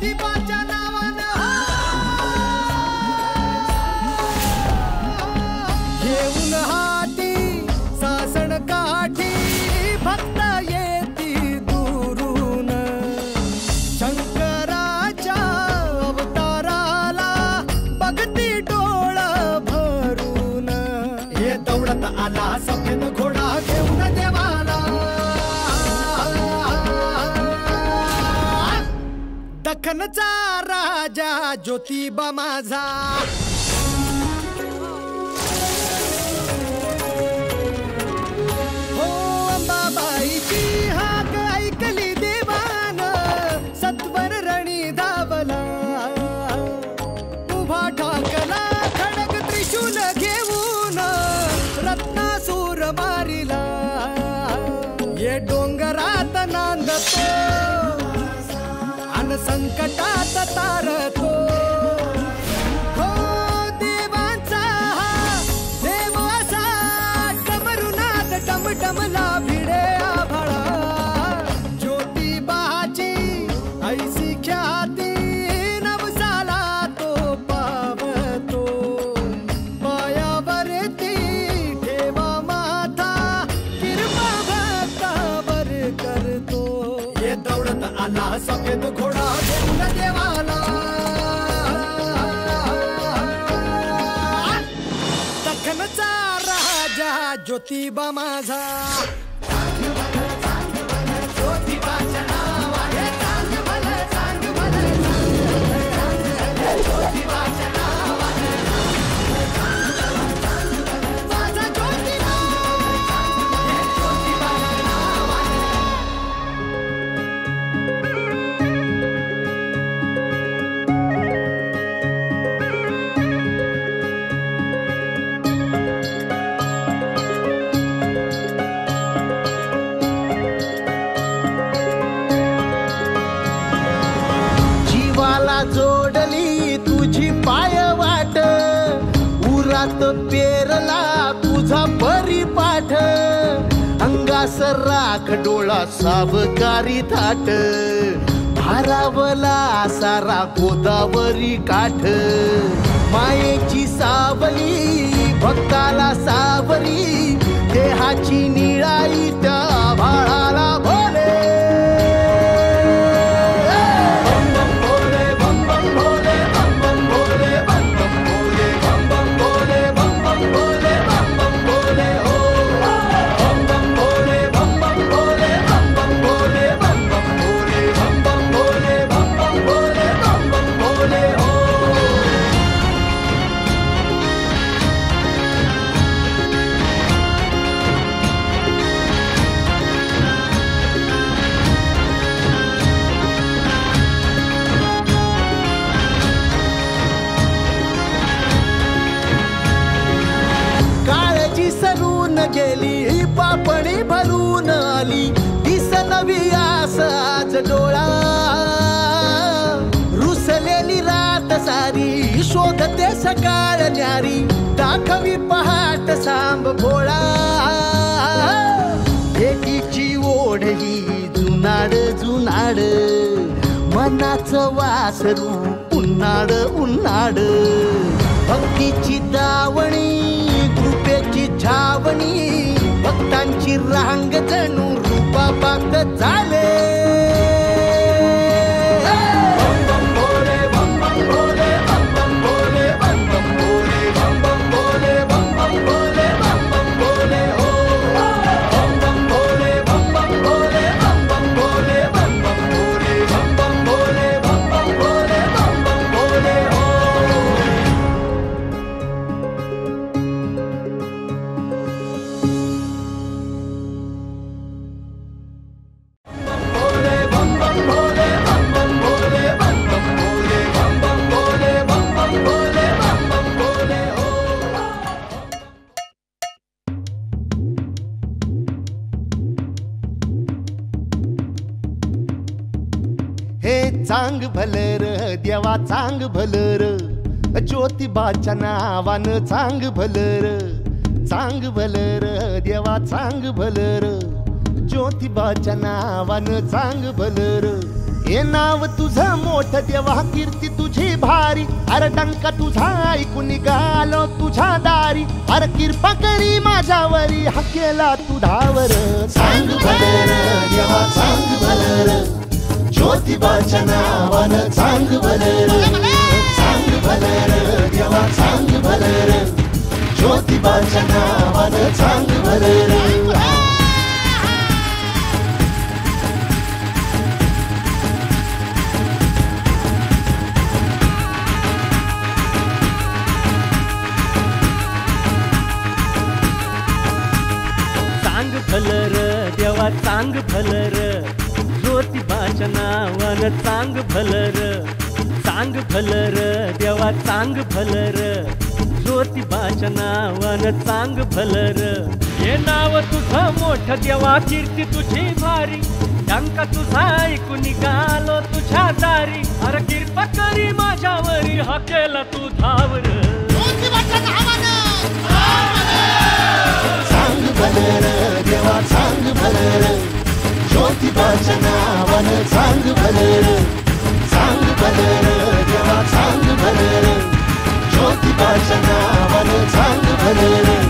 ज्योतिबाच्या नावानं घेऊन हाती सासण काठी भक्त येती दुरून शंकराच्या अवताराला बघती डोळ भरून हे दौडत आला सफेद घोडा घेऊन देवाला दख्खनचा राजा ज्योतिबा माझा हो अंबाबाईची हाक ऐकली देवान सत्वर रणी धावला उभा ठाकला खडक त्रिशूल घेऊन रत्नासूर मारिला ये डोंगरात नांदतो अन संकटात तारतो हो देवांचा देव असा डमरुनाथ डमडमला भिडे आभाळा ज्योतिबाची ऐसी ख्याती नवसाला तो पावतो पायावरती ठेवा माथा कृपा भक्तावर करतो ये दौडत आला सफेद घोडा घेऊन देवाला दख्खनचा राजा ज्योतिबा माझा ज्योतिबाच्या नावाने चांग भलं चांग भलं ज्योतिबाच्या नावाने माझा ज्योतिबा ज्योतिबाच्या नावाने जीवाला जोडली तुझी पाय वाट उरात पेरला तुझा परिपाठ अंगास राख डोळा सावकारी थाट भारावला सारा गोदावरी काठ मायेची सावली भक्ताला सावरी देहाची निळाई त्या भाळाला भोले गेली पापणी भरून आली दिस नवी आस आज डोळा रुसलेली रात सारी शोधते सकाळ न्यारी दाखवी पहाट सांब भोळा एकीची ओढ ही जुनाड जुनाड मनाचं वासरू उन्हाड उन्हाड भक्तीची दावणी कृपेची छावणी भक्तांची रांग जणू रूपाबात झाले चांग भलर देवा चांग भलर ज्योतिबाच्या नावानं चांग भलर देवा चांग भलर ज्योतिबाच्या नावानं चांग भलर हे नाव तुझं मोठं देवा कीर्ती तुझी भारी, अरे डंका तुझा ऐकून निघालो तुझ्या दारी, अरे कृपा करी माझ्यावरी हा केला तू धावर. सांग भलं र देवा सांग भलं र, ज्योतिबाच्या नावानं सांग भलं र. सांग भलं र देवा सांग भलं र, ज्योतिबाच्या नावानं सांग भलं र. सांग भलं र देवा सांग भलं र, ज्योतिबाच्या नावानं सांग भलं र. सांग भलं र देवा सांग भलं र, ज्योतिबाच्या नावानं सांग भलं र. हे नाव तुझं मोठं देवा कीर्ती तुझी भारी, डंका तुझा ऐकून निघालो तुझ्या दारी, अरे कृपा करी माझ्यावरी हा केला तू धावर. सांग भलं र देवा सांग भलं र, ज्योतिबाच्या नावानं सांग भलं र. सांग भलं र देवा सांग भलं र, ज्योतिबाच्या नावानं सांग भलं र.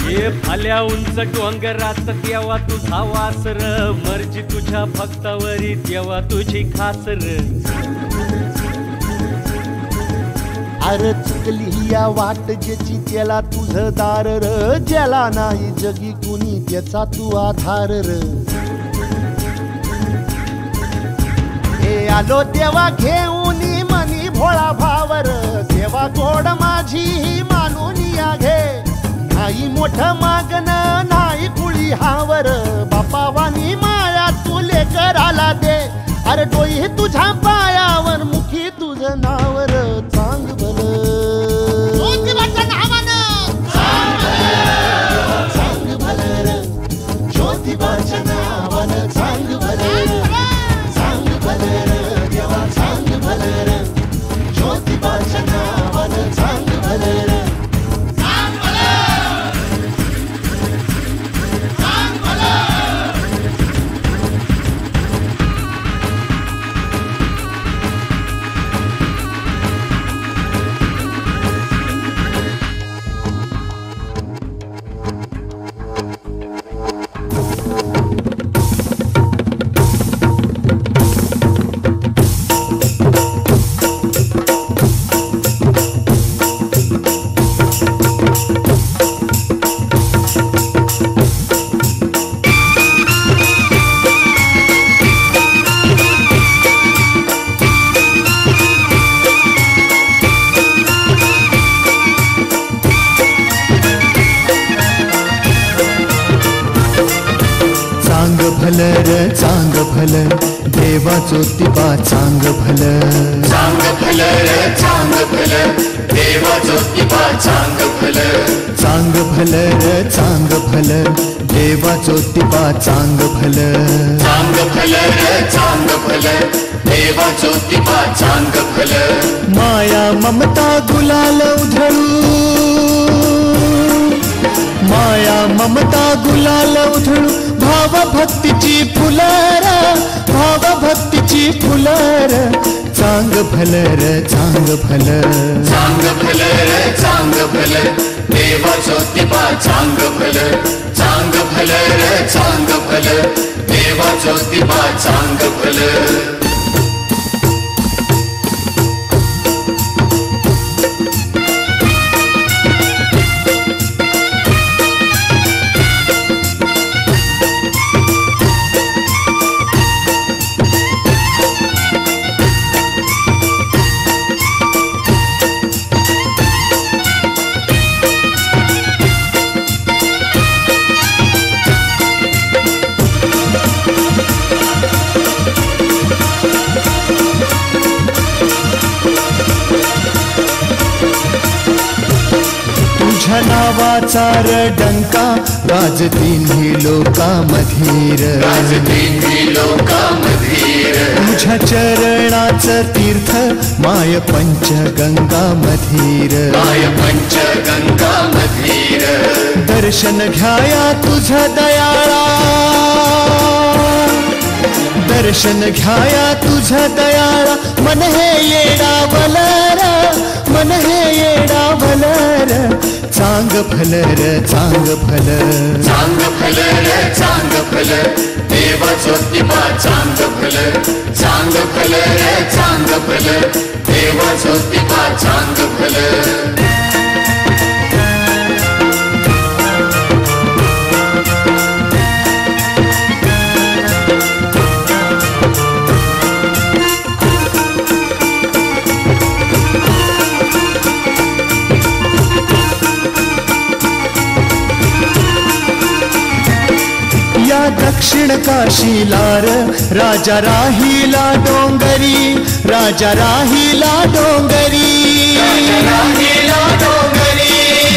हे भाल्या उंच डोंगरात देवा तुझा वास र, मर्जी तुझ्या भक्तावरी देवा तुझी खास र. अरे चुकली या वाट ज्याची त्याला तुझं दार र, ज्याला नाही जगी कुणी त्याचा तू आधार र. हे आलो देवा घेऊन मनी भोळा भावर, देवा गोड माझी ही मानून या घे. नाही मोठं मागणं नाही कुळी हावर, बापावानी माया तू लेकराला दे. अरे डोई तुझ्या पायावर मुखी तुझं नावर. सांग भलं सांग भलं र, ज्योतिबाच्या नावानं सांग भलं र. सांग भलं र देवा सांग भलं र, ज्योतिबाच्या नावानं सांग भलं र. चांग भलं र चांग भलं, देवा ज्योतिबा चांग भलं. चांग भलं र चांग भलं, देवा ज्योतिबा चांग भलं. चांग भलं र चांग भलं, देवा ज्योतिबा चांग भलं. चांग भलं र चांग भलं, देवा ज्योतिबा चांग भलं. माया ममता गुलाल उधळू, माया ममता गुलाल उधळू, भाव भक्तीची फुलर, भाव भक्तीची फुलर. चांग भलं र चांग भलं. चांग भलं र चांग भलं, देवा ज्योतिबा चांग भलं. चांग भलं र चांग भलं, देवा ज्योतिबा चांग भलं. देवाचा डंका गाजतीन लोका मधीर गाजतीन लोका मधीर तुझ्या चरणाचं तीर्थ माय पंचगंगा मधीर माय पंचगंगा मधीर दर्शन घ्याया तुझ दयाळा दर्शन घ्याया तुझ दयाळा मन हे येडा बलर मन हे येडा बलर चांग भलर चांग भलर चांग भलर चांग भलर देवा ज्योतिबा चांग भलर चांग भलर चांग भलर देवा ज्योतिबा चांग भलर दक्षिण काशीलार राजा राहिला डोंगरी राजा राहिला डोंगरी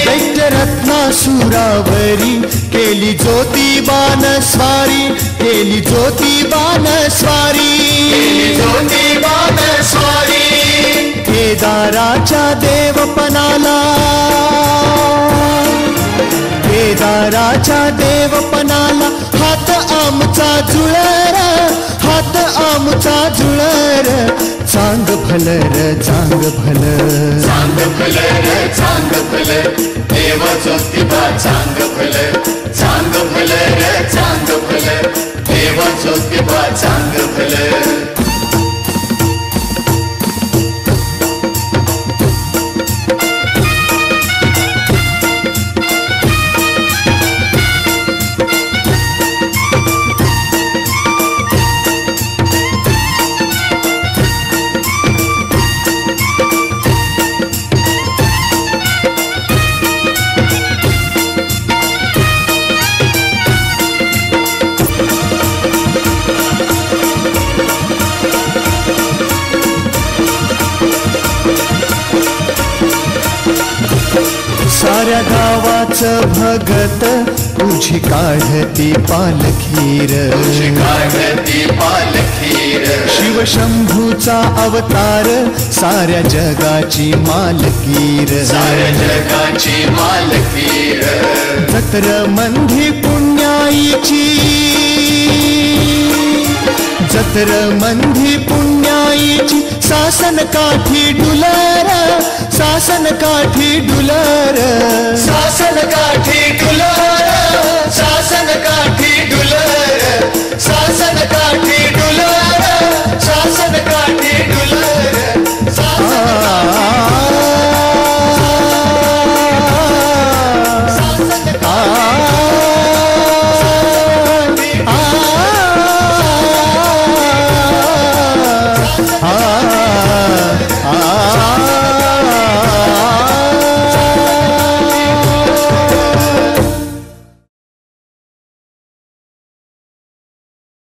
दैत्य रत्नासुरावरी केली ज्योतिबान स्वारी केली ज्योतिबान स्वारी ज्योतिबान स्वारी केदाराच्या देवपणाला केदाराच्या देवपणाला हात आमचा जुळर हात आमचा जुळर चांग भलर चांग भलर चांग भलर चांग भलर देवा ज्योतिबा चांग भलर चांग भलर चांग भलर देवा ज्योतिबा चांग भलर साऱ्या गावाचं भगत तुझी काढती पालखीर तुझी काढती पालखीर शिवशंभूचा अवतार साऱ्या जगाची मालकीर साऱ्या जगाची मालकीर जत्र मंदी पुण्याईची जत्र मंदी पुण्याईची सासन काठी डुलर सासन काठी डुलर शासन काठी डुलर शासन काठी डुलर शासन काठी डुलर शासन काठी